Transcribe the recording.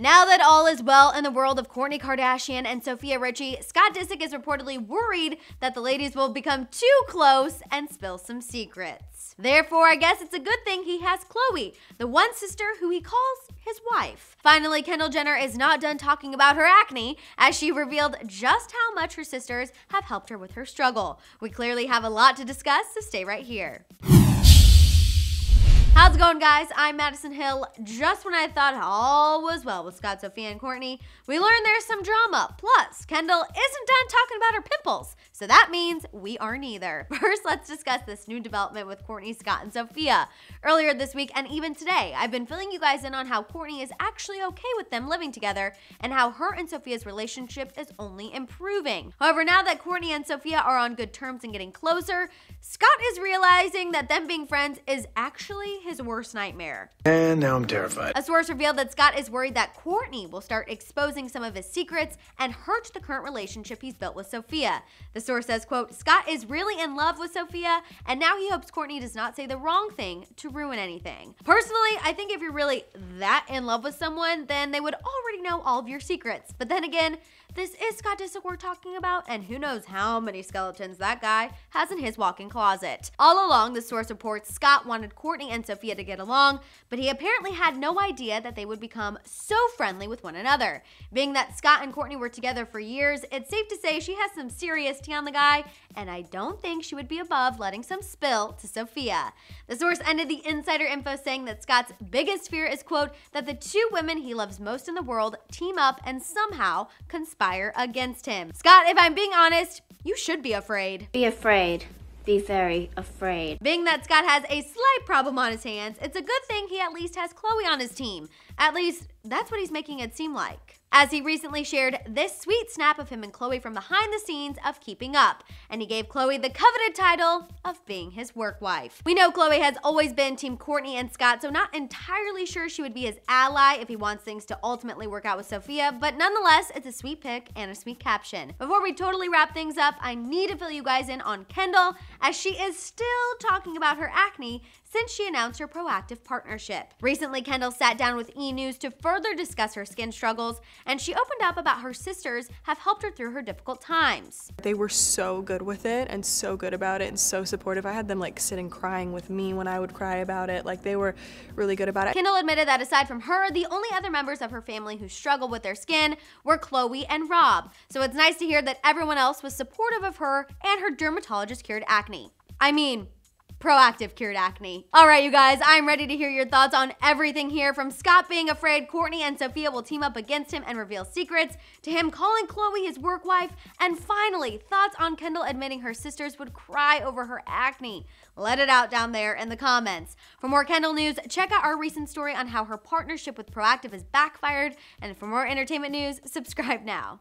Now that all is well in the world of Kourtney Kardashian and Sofia Richie, Scott Disick is reportedly worried that the ladies will become too close and spill some secrets. Therefore, I guess it's a good thing he has Khloe, the one sister who he calls his wife. Finally, Kendall Jenner is not done talking about her acne, as she revealed just how much her sisters have helped her with her struggle. We clearly have a lot to discuss, so stay right here. How's it going, guys? I'm Madison Hill. Just when I thought all was well with Scott, Sofia, and Kourtney, we learned there's some drama. Plus, Kendall isn't done talking about her pimples, so that means we are neither. First, let's discuss this new development with Kourtney, Scott, and Sofia. Earlier this week, and even today, I've been filling you guys in on how Kourtney is actually okay with them living together and how her and Sofia's relationship is only improving. However, now that Kourtney and Sofia are on good terms and getting closer, Scott is realizing that them being friends is actually his worst nightmare. And now I'm terrified. A source revealed that Scott is worried that Kourtney will start exposing some of his secrets and hurt the current relationship he's built with Sofia. The source says, quote, Scott is really in love with Sofia, and now he hopes Kourtney does not say the wrong thing to ruin anything. Personally, I think if you're really that in love with someone, then they would already know all of your secrets. But then again, this is Scott Disick we're talking about, and who knows how many skeletons that guy has in his walk-in closet. All along, the source reports Scott wanted Kourtney and Sofia to get along, but he apparently had no idea that they would become so friendly with one another. Being that Scott and Kourtney were together for years, it's safe to say she has some serious tea on the guy, and I don't think she would be above letting some spill to Sofia. The source ended the insider info saying that Scott's biggest fear is, quote, that the two women he loves most in the world team up and somehow conspire against him. Scott, if I'm being honest, you should be afraid. Be afraid. Be very afraid. Being that Scott has a slight problem on his hands, it's a good thing he at least has Khloe on his team. At least, that's what he's making it seem like. As he recently shared this sweet snap of him and Khloe from behind the scenes of Keeping Up, and he gave Khloe the coveted title of being his work wife. We know Khloe has always been Team Kourtney and Scott, so not entirely sure she would be his ally if he wants things to ultimately work out with Sofia, but nonetheless, it's a sweet pic and a sweet caption. Before we totally wrap things up, I need to fill you guys in on Kendall, as she is still talking about her acne since she announced her proactive partnership. Recently, Kendall sat down with E! News to further discuss her skin struggles, and she opened up about her sisters have helped her through her difficult times. They were so good with it and so good about it and so supportive. I had them like sitting crying with me when I would cry about it. Like, they were really good about it. Kendall admitted that aside from her, the only other members of her family who struggled with their skin were Khloe and Rob. So it's nice to hear that everyone else was supportive of her and her dermatologist cured acne. I mean, proactive cured acne. All right, you guys, I'm ready to hear your thoughts on everything here, from Scott being afraid Kourtney and Sofia will team up against him and reveal secrets, to him calling Khloe his work wife, and finally, thoughts on Kendall admitting her sisters would cry over her acne. Let it out down there in the comments. For more Kendall news, check out our recent story on how her partnership with Proactive has backfired, and for more entertainment news, subscribe now.